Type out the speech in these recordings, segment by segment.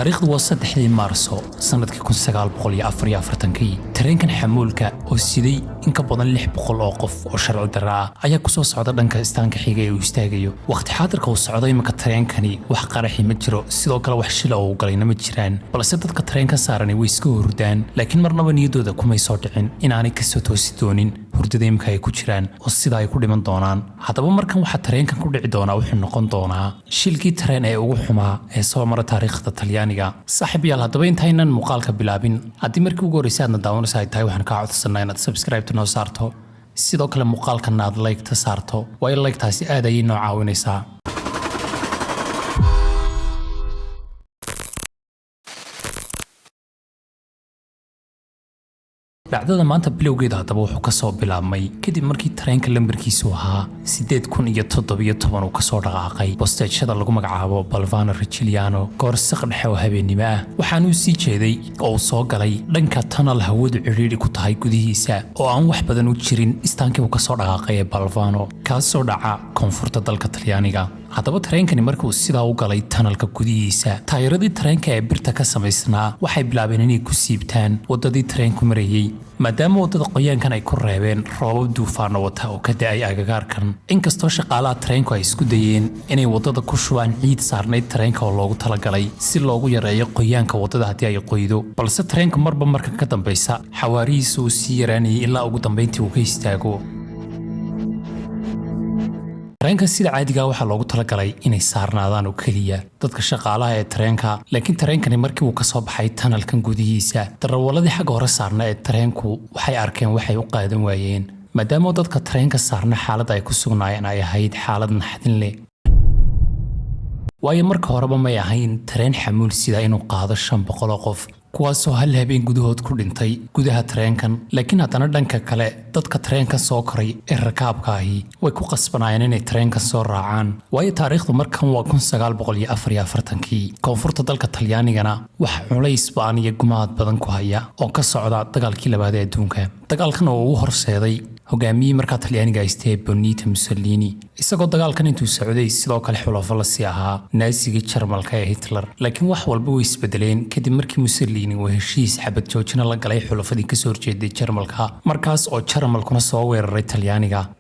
taariikhdu waa 3 Maarso sanadkii 1944 tareenkan xamuulka oo siday in ka badan 600 oo qof oo sharci darro ah ayaa ku soo socda dhanka istaanka xiga ee uu istaagayo waqti xaadirka uu socday imaka tareenkani wax qaraxi ma jiro sidoo kale wax shil oo galayna ma jiraan balse dadka tareenka saaran way iska hurdaan laakiin marnaba niyadooda kuma soo dhicin inaanay ka soo toosi doonin hurdada imka ay ku jiraan oo sida ay ku dhiman doonaan haddaba markan waxa tareenkan ku dhici doona wuxuu noqon doonaa shilkii tareen ee ugu xumaa ee soo mara taariikhda Talyaaniga saaxiib yaal haddaba intaynan muuqaalka bilaabin haddii markii ugu horreysay aad daawanayso ay tahay waxaan kaa codsanaa inaad subscribe noo saarto sidoo kale muuqaalkan aad like ta saarto way like taasi aad ayay noo caawinaysaa dhacdada maanta bilowgeeda haddaba wuxuu ka soo bilaabmay kadib markii tareenka lambarkiisu ahaa 8,017 uu ka soo dhaqaaqay bosteejada lagu magacaabo Balvano Reggiano goor saq dhexe oo habeenimo ah waxaanu sii jeeday oo soo galay dhanka tunnel hawadu ciriiri ku tahay gudihiisa oo aan wax badan u jirin istaankii uu ka soo dhaqaaqay Balvano kaasoo dhaca koonfurta dalka Talyaaniga haddaba tareenkani markuu sidaa u galay tunnelka gudihiisa taayiradii tareenka ee birta ka samaysnaa waxay bilaabeen inay ku siibtaan wadadii tareenku marayay maadaama wadada qoyaankan ay ku reebeen roobab duufaano wata oo ka da'ay agagaarkan inkastoo shaqaalaha tareenku ay isku dayeen inay wadada ku shubaan ciid saarnayd tareenka oo loogu talagalay si loogu yareeyo qoyaanka wadada haddii ay qoydo balse tareenka marba marka ka dambaysa xawaarihiisa uu sii yaraanayay ilaa ugu dambayntii uu ka istaago tareenka sida caadiga waxa loogu talagalay inay saarnaadaan oo kaliya dadka shaqaalaha ee tareenka laakiin tareenkani markii uu ka soo baxay tunnelkan gudihiisa darawalladii xagga hore saarna ee tareenku waxay arkeen waxay u qaadan waayeen maadaama dadka tareenka saarna xaaladda ay ku sugnaayeen ay ahayd xaalad naxdin leh waayo marka horeba may ahayn tareen xamuul sida inuu qaado 500 qof kuwaasoo hal habeen gudahood ku dhintay gudaha tareenkan laakiin haddana dhanka kale dadka tareenka soo koray ee rakaabka ahi way ku qasbanayeen inay tareenka soo raacaan waayo taariikhdu markan waa 1944 koonfurta dalka Talyaanigana waxa culays baan iyo gumaad badan ku haya oo ka socda dagaalkii labaad ee adduunka dagaalkan oo uu horseeday hogaamiyey markaa Talyaaniga haystay Benito Mussolini isagoo dagaalkan intuu socday sidoo kale xulafo la sii ahaa naasiga Jarmalka ee Hitler laakiin wax walba way isbedeleen kadib markii Mussolini uu heshiis xabad joojina la galay xulafadii ka soo horjeeday Jarmalka markaas oo Jarmalkuna soo weeraray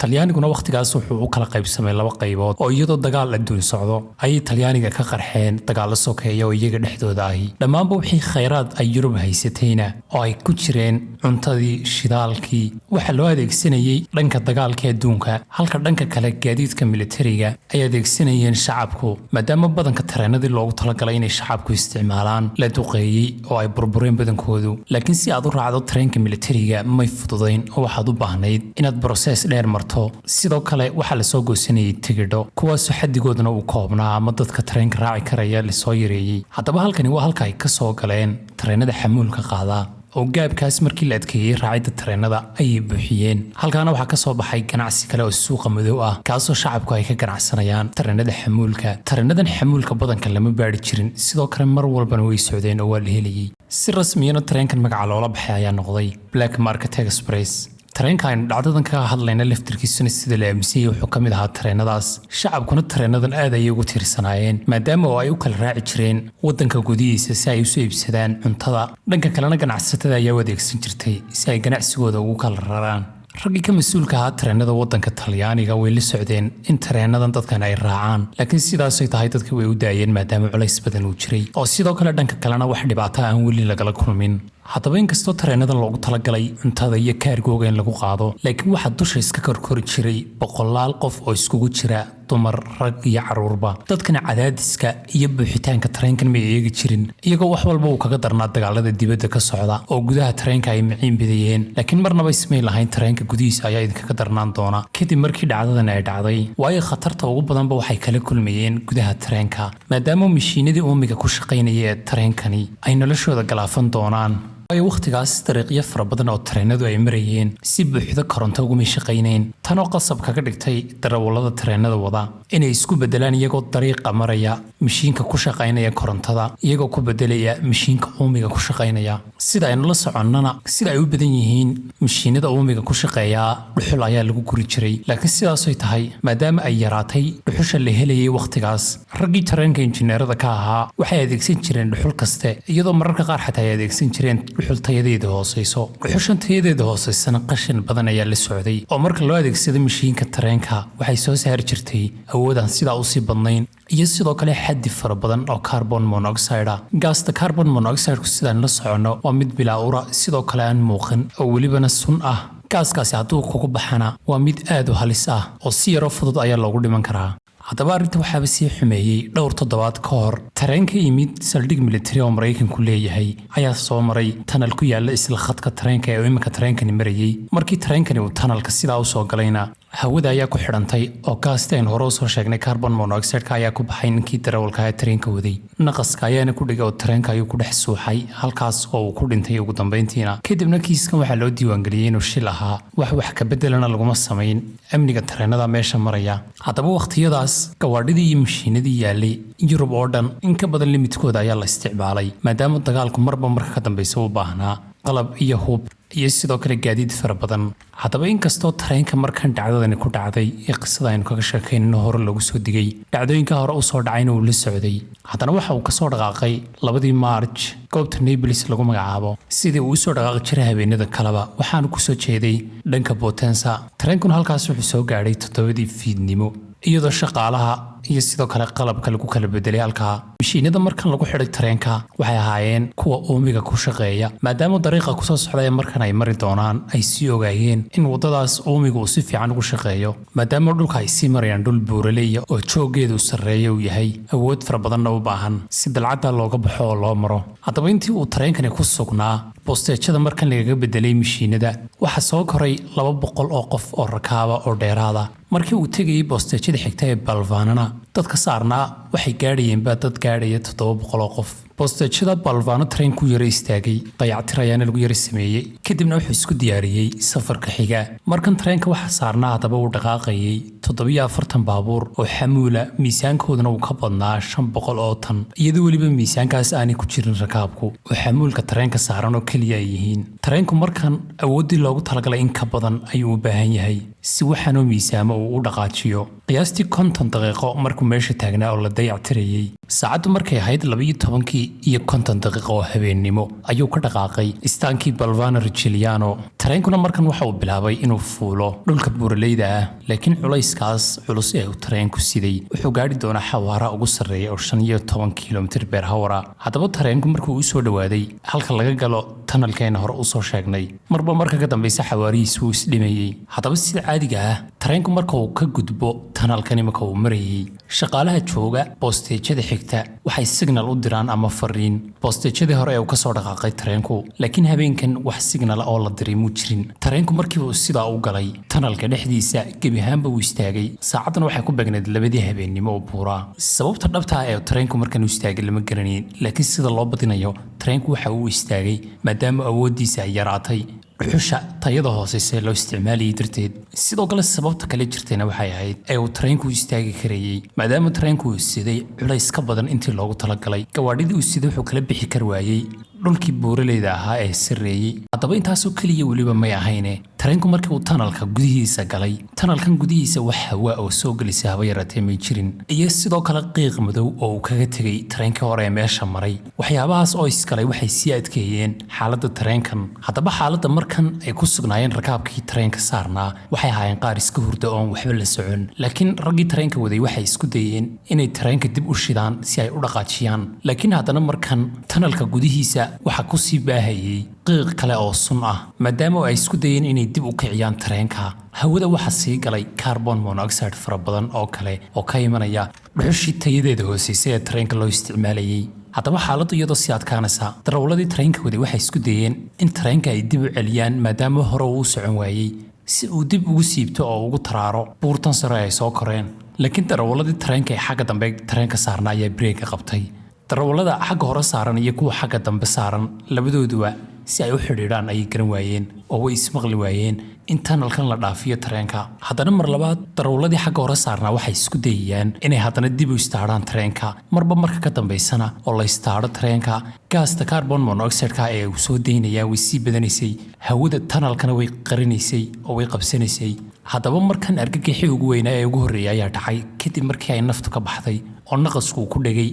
Talyaaniguna waqtigaas wuxuu u kala qaybsamay laba qaybood oo iyadoo dagaal adduun socdo ay Talyaaniga ka qarxeen dagaal sokeeyo oo iyaga dhexdooda ahi dhammaanba wixii khayraad ay Yurub haysatayna oo ay ku jireen cuntadii shidaalkii waxa loo adeegsanayay dhanka dagaalka adduunka halka dhanka kale gaadiidka militariga ay adeegsanayeen shacabku maadaama badanka tareenadii loogu talagalay inay shacabku isticmaalaan la duqeeyay oo ay burbureen badankoodu laakiin si aad u raacdo tareenka militariga may fududayn oo waxaad u baahnayd inaad process dheer marto sidoo kale waxa la soo goosanayay tigidho kuwaasoo xaddigoodna uu koobnaa ama dadka tareenka raaci karaya la soo yareeyay haddaba halkani waa halka ay ka soo galeen tareenada xamuulka qaada oo gaabkaas markii la adkeeyay raacidda tareenada ayay buuxiyeen halkaana waxaa ka soo baxay ganacsi kale oo suuqa madow ah kaasoo shacabku ay ka ganacsanayaan tareenada xamuulka tareenadan xamuulka badanka lama baari jirin sidoo kale mar walbana way socdeen oo waa la helayay si rasmiyana tareenkan magaca loola baxay ayaa noqday Black Market Express tareenka aynu dhacdadan kaga hadlayna laftirkiisuna sida la aaminsan yahay wuxuu ka mid ahaa tareenadaas shacabkuna tareenadan aad ayay ugu tiirsanaayeen maadaama oo ay u kala raaci jireen waddanka gudihiisa si ay u soo iibsadaan cuntada dhanka kalena ganacsatada ayaa u adeegsan jirtay si ay ganacsigooda ugu kala raraan raggii ka mas'uulka ahaa tareenada waddanka Talyaaniga way la socdeen in tareenadan dadkan ay raacaan laakiin sidaasay tahay dadka way u daayeen maadaama culays badan uu jiray oo sidoo kale dhanka kalena wax dhibaato aan weli lagala kulmin haddaba inkastoo tareenadan loogu talagalay cuntada iyo kaargooga in lagu qaado laakiin waxaa dusha iska korkori jiray boqolaal qof oo iskugu jira dumar rag iyo caruurba dadkana cadaadiska iyo buuxitaanka tareenkan may eegi jirin iyagoo wax walba uu kaga darnaa dagaalada dibadda ka socda oo gudaha tareenka ay maciin bidayeen laakiin marnaba ismay lahayn tareenka gudihiisa ayaa idinkaga darnaan doona kadib markii dhacdadan ay dhacday waayo khatarta ugu badanba waxay kala kulmayeen gudaha tareenka maadaama mashiinadii uumiga ku shaqaynaya ee tareenkani ay noloshooda galaafan doonaan ay waqtigaas dariiqyo fara badan oo tareenadu ay marayeen si buuxda koronto ugu shaqaynayeen tan oo qasab kaga dhigtay darawallada tareenada wada inay isku bedelaan iyagoo dariiqa maraya mishiinka ku shaqaynaya korontada iyagoo ku bedelaya mishiinka uumiga ku shaqaynaya sida aynu la soconnana sida ay u badan yihiin mishiinada uumiga ku shaqeeya dhuxul ayaa lagu guri jiray laakiin sidaas ay tahay maadaama ay yaraatay dhuxusha la helayay waqtigaas raggii tareenka injineerada ka ahaa waxay adeegsan jireen dhuxul kaste iyadoo mararka qaar xataa ay adeegsan jireen dhuxul tayadeeda hooseyso dhuxushan tayadeeda hooseysana qashin badan ayaa la socday oo marka loo adeegsado mishiinka tareenka waxay soo saari jirtay awoodaan sidaa usii badnayn iyo sidoo kale xaddi fara badan oo carbon monoxide ah gaasta carbon monoxide-ku sidaan la soconno waa mid bilaa ura sidoo kale aan muuqan oo welibana sun ah gaaskaasi hadduu kugu baxana waa mid aad u halis ah oo si yaroo fudud ayaa loogu dhiman karaa haddaba arrinta waxaaba sii xumeeyey dhowr toddobaad ka hor tareen ka yimid saldhig militari oo maraykanku leeyahay ayaa soo maray tanal ku yaalla isla khadka tareenka ee iminka tareenkani marayey markii tareenkani uu tanalka sidaa u soo galayna hawada ayaa ku xidhantay oo gaasti aynu hore usoo sheegnay carbon monoxide-ka ayaa ku baxay ninkii darawalka ee tareenka waday naqaska ayaana ku dhigay oo tareenka ayuu ku dhex suuxay halkaas oo uu ku dhintay ugu dambayntiina kadibna kiiskan waxaa loo diiwaangeliyey inuu shil ahaa wax ka bedelana laguma samayn amniga tareenada meesha maraya haddaba waqtiyadaas gawaadhidii iyo mashiinadii yaallay yurub oo dhan in ka badan limidkooda ayaa la isticmaalay maadaama dagaalku marba marka ka dambaysa u baahnaa qalab iyo hub iyo sidoo kale gaadiid fara badan haddaba inkastoo tareenka markan dhacdadani ku dhacday ee qisada aynu kaga sheekaynino hore lagu soo digay dhacdooyinka hore u soo dhacayna uu la socday haddana waxa uu kasoo dhaqaaqay 2 Maarch goobta Naples lagu magacaabo sidii uu usoo dhaqaaqi jiray habeenada kaleba waxaanu kusoo jeeday dhanka Potenza tareenkuna halkaas wuxuu soo gaadhay 7 fiidnimo iyadoo shaqaalaha iyo sidoo kale qalabka lagu kala bedelay halkaa mishiinada markan lagu xidhay tareenka waxay ahaayeen kuwa uumiga ku shaqeeya maadaama dariiqa kusoo socda ee markan ay mari doonaan ay sii ogaayeen in waddadaas uumiga uu si fiican ugu shaqeeyo maadaama dhulka ay sii marayaan dhul buuraleeya oo jooggeedu sarreeya uu yahay awood fara badanna u baahan si dalcadda looga baxo oo loo maro haddaba intii uu tareenkani ku sugnaa boosteejada markan lagaga bedelay mishiinada waxaa soo koray 200 oo qof oo rakaaba oo dheeraada markii uu tegayay boosteejada xigta ee Balvanana dadka saarnaa waxay gaadhayeen dad gaadhaya 700 oo qof boosteejada Balvano train ku yara istaagay dayactir ayaana lagu yara sameeyey kadibna wuxuu isku diyaariyey safarka xiga markan tareenka waxa saarnaa haddaba uu dhaqaaqayay 47 baabuur oo xamuula miisaankooduna uu ka badnaa 500 oo tan iyadoo weliba miisaankaas aanay ku jirin rakaabku oo xamuulka tareenka saaran oo kaliya ay yihiin tareenku markan awoodii loogu talagalay in ka badan ayuu u baahan yahay si waxaanoo miisaamo uu u dhaqaajiyo qiyaastii 50 daqiiqo markuu meesha taagnaa oo la dayactirayay saacaddu markay ahayd 12 iyo 50 daqiiqo oo habeennimo ayuu ka dhaqaaqay istaankii Balvano Reggiano tareenkuna markan waxa uu bilaabay inuu fuulo dhulka buuraleyda ah laakiin culayskaas culus ee uu tareenku siday wuxuu gaadhi doonaa xawaara ugu sarreeya oo 15 km/h haddaba tareenku markuu u soo dhawaaday halka laga galo tanalkeena hore u soo sheegnay marba marka ka dambaysa xawaarihiisu uu isdhimayay haddaba sida caadiga ah tareenku marka uu ka gudbo tanalkani marka uu marayay shaqaalaha jooga boosteejada xigta waxay signal u diraan ama fariin boosteejadii hore ee uu kasoo dhaqaaqay tareenku laakiin habeenkan wax signal oo la diray muu jirin tareenku markii uu sidaa u galay tanalka dhexdiisa gebi ahaanba uu istaagay saacadan waxay ku beegneed 2 habeennimo oo buura sababta dhabta ah ee tareenku markan uu istaagay lama garanayn laakiin sida loo badinayo tareenku waxa uu istaagay maadaama awoodiisa ay yaraatay dhuxusha tayada hooseysa loo isticmaaliyay darteed sidoo kale sababta kale jirtayna waxay ahayd ee uu tareenku istaagi karayay maadaama tareenku uu siday culays ka badan intii loogu talagalay gawaadhidii uu siday wuxuu kala bixi kar waayey dhulkii buuraleyda ahaa ee sarreeyay haddaba intaasoo keliya weliba may ahayne tareenku markii uu tanalka gudihiisa galay tanalkan gudihiisa wax hawaa oo soo gelisa haba yaraatee may jirin iyo sidoo kale qiiq madow oo uu kaga tegay tareenkii hore ee meesha maray waxyaabahaas oo isgalay waxay sii adkeeyeen xaaladda tareenkan haddaba xaaladda markan ay ku sugnaayeen rakaabkii tareenka saarnaa waxay ahaayeen qaar iska hurda oon waxba la socon laakiin raggii tareenka waday waxay isku dayeen inay tareenka dib u shidaan si ay u dhaqaajiyaan laakiin haddana markan tanalka gudihiisa waxa ku sii baahayay qiiq kale oo sun ah maadaama ay isku dayeen inay dib u kiciyaan tareenka hawada waxa sii galay carbon monoxide fara badan oo kale oo ka imanaya dhuxushii tayadeeda hooseysa ee tareenka loo isticmaalayay haddaba xaaladdu iyadoo sii adkaanaysa darawalladii tareenka waday waxay isku dayeen in tareenka ay dib u celiyaan maadaama hore uu u socon waayey si uu dib ugu siibto oo ugu taraaro buurtan sare ay soo koreen laakiin darawalladii tareenka ee xagga dambe tareenka saarnaa ayaa breega qabtay darawallada xagga hore saaran iyo kuwa xagga dambe saaran labadooduba si ay u xidhiidhaan ay garan waayeen oo way ismaqli waayeen in tunnelkan la dhaafiyo tareenka. haddana mar labaad darawalladii xagga hore saarnaa waxay isku dayayaan inay haddana dib u istaadhaan tareenka marba marka ka dambaysana oo la istaadho tareenka. gaasta carbon monoxide-ka ee uu soo daynayaa way sii badanaysay, hawada tunnelkana way qarinaysay oo way qabsanaysay. haddaba markan argagixii ugu weynaa ee ugu horreeyay ayaa dhacay kadib markii ay naftu ka baxday oo naqasku ku dhegay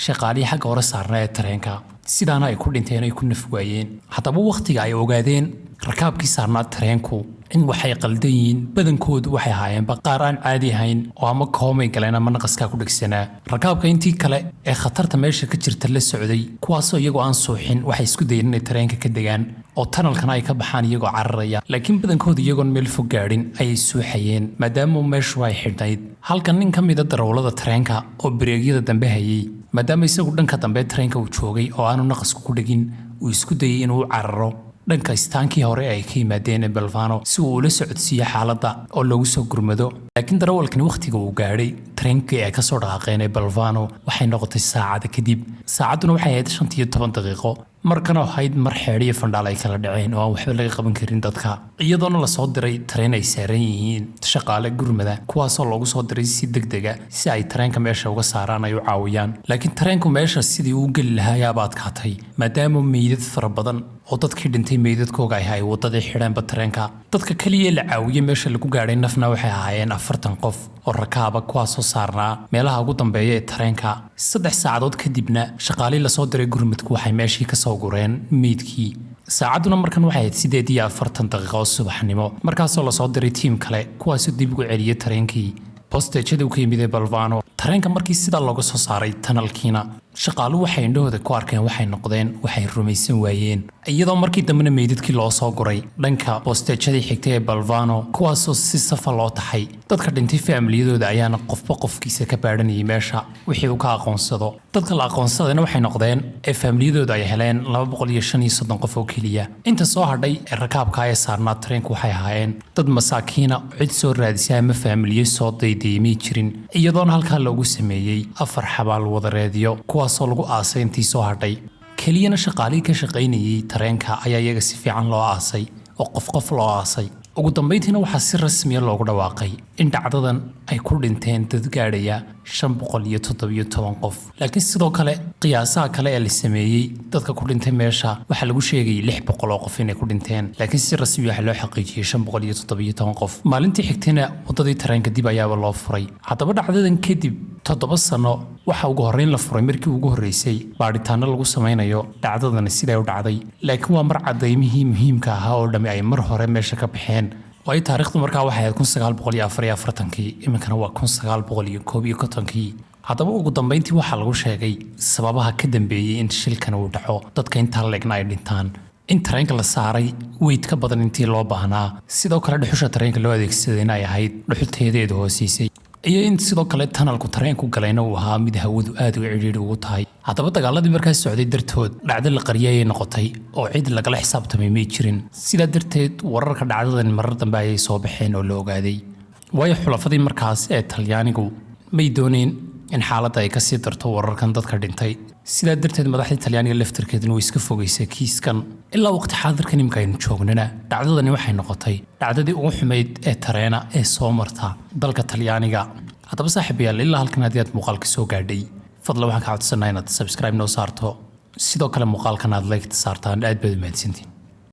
shaqaalihii xagga hore saarnaa ee tareenka, sidaana ay ku dhinteen ay ku naf waayeen. haddaba wakhtiga ay ogaadeen rakaabkii saarnaa tareenku in waxay qaldan yihiin, badankoodu waxay ahaayeenba qaar aan caadi ahayn oo ama koomay galeen ama naqaskaa ku dhegsanaa. rakaabka intii kale ee khatarta meesha ka jirta la socday, kuwaasoo iyagoo aan suuxin waxay isku dayeen inay tareenka ka degaan oo tunnelkana ay ka baxaan iyagoo cararaya, laakiin badankoodu iyagoon meel fog gaadhin ayay suuxayeen maadaama meeshu ay xidhnayd. halkan nin ka mida darawallada tareenka oo bareegyada dambe hayay, maadaama isagu dhanka dambe tareenka uu joogay oo aanu naqasku ku dhegin, uu isku dayay inuu cararo dhanka istaankii hore ay ka yimaadeen ee Belvano si uu ula socodsiiyo xaaladda oo loogu soo gurmado. laakiin darawalkani wakhtiga uu gaadhay tareenkii ay ka soo dhaqaaqeen ee Belvano waxay noqotay saacada kadib. saacadduna waxay ahayd 15 daqiiqo, markana ahayd mar xeedh iyo fandhaal ay kala dhaceen oo aan waxba laga qaban karin dadka, iyadoona la soo diray tareen ay saaran yihiin shaqaale gurmada kuwaasoo loogu soo diray si degdega si ay tareenka meesha uga saaraan ay u caawiyaan. laakiin tareenku meesha sidii uu geli lahaa ayaaba adkaatay maadaama meydad fara badan oo dadkii dhintay meydadkooga ay waddadii xidheenba tareenka. dadka keliya la caawiyey meesha lagu gaadhay nafna waxay ahaayeen 40 qof oo rakaaba kuwaasoo saarnaa meelaha ugu dambeeya ee tareenka. 3 saacadood kadibna shaqaalihii lasoo diray gurmadku waxay meeshii ka soo gureen meydkii. saacadduna markan waxay ahayd 8:40 daqiiqo oo subaxnimo, markaasoo lasoo diray tiim kale kuwaasoo dib ugu celiyey tareenkii bosteejada uu ka yimid ee Belvano. tareenka markii sidaa looga soo saaray tunnelkiina shaqaaluhu waxay indhahooda ku arkeen waxay noqdeen waxay rumaysan waayeen, iyadoo markii dambena meydadkii loo soo guray dhanka bosteejadii xigtay ee Belvano kuwaasoo si safa loo taxay. dadka dhintay faamiliyadooda ayaana qofba qofkiisa ka baadhanayay meesha wixii uu ka aqoonsado. dadka la aqoonsadayna waxay noqdeen ee faamiliyadooda ay heleen 235 qof oo keliya. inta soo hadhay ee rakaabka ee saarnaa tareenku waxay ahaayeen dad masaakiina cid soo raadisay ama faamiliye soo daydaymay jirin, iyadoona halkaa loogu sameeyey 4 xabaal wadareedyo kuwaasoo lagu aasay intii soo hadhay. keliyana shaqaalihii ka shaqaynayay tareenka ayaa iyaga si fiican loo aasay oo qof loo aasay. ugu dambayntiina waxaa si rasmiya loogu dhawaaqay in dhacdadan ay ku dhinteen dad gaadhaya 517 qof. laakiin sidoo kale qiyaasaha kale ee la sameeyey dadka ku dhintay meesha waxaa lagu sheegayay 600 oo qof inay ku dhinteen, laakiin si rasmi ah loo xaqiijiyey 517 qof. maalintii xigtayna waddadii tareenka dib ayaaba loo furay. haddaba dhacdadan kadib 7 sano waxa ugu horreyn la furay markii ugu horreysay baadhitaano lagu samaynayo dhacdadani siday u dhacday, laakiin waa mar cadaymihii muhiimka ahaa oo dhammi ay mar hore meesha ka baxeen. waayo taariikhdu markaa waxay ahayd 1944, iminkana waa 1951. haddaba ugu dambayntii waxaa lagu sheegay sababaha ka dambeeyey in shilkan uu dhaco, dadka intaa leegna ay dhintaan. in tareenka la saaray weyd ka badan intii loo baahnaa, sidoo kale dhuxusha tareenka loo adeegsadayna ay ahayd dhuxulteedeedu hooseysay, iyo in sidoo kale tunnelku tareenku galayna uu ahaa mid hawadu aad u cidhiidhi ugu tahay. haddaba dagaaladii markaas socday dartood dhacdo la qariyay ayay noqotay oo cid lagala xisaabtamay may jirin. sidaa darteed wararka dhacdadan marar dambe ayay soo baxeen oo la ogaaday, waayo xulafadii markaas ee Talyaanigu may dooneen in xaaladda ay kasii darto wararkan dadka dhintay. sidaa darteed madaxda Talyaaniga laftirkeeduna way iska fogeysay kiiskan. ilaa waqti xaadirkan imika aynu joognana dhacdadani waxay noqotay dhacdadii ugu xumayd ee tareena ee soo marta dalka Talyaaniga. haddaba saaxiibayaal, ilaa halkan haddii aad muuqaalka soo gaadhay, fadlan waxaan ka codsanayaa inaad subscribe noo saarto, sidoo kale muuqaalkan aad like saartaan. aad baad u mahadsantihiin.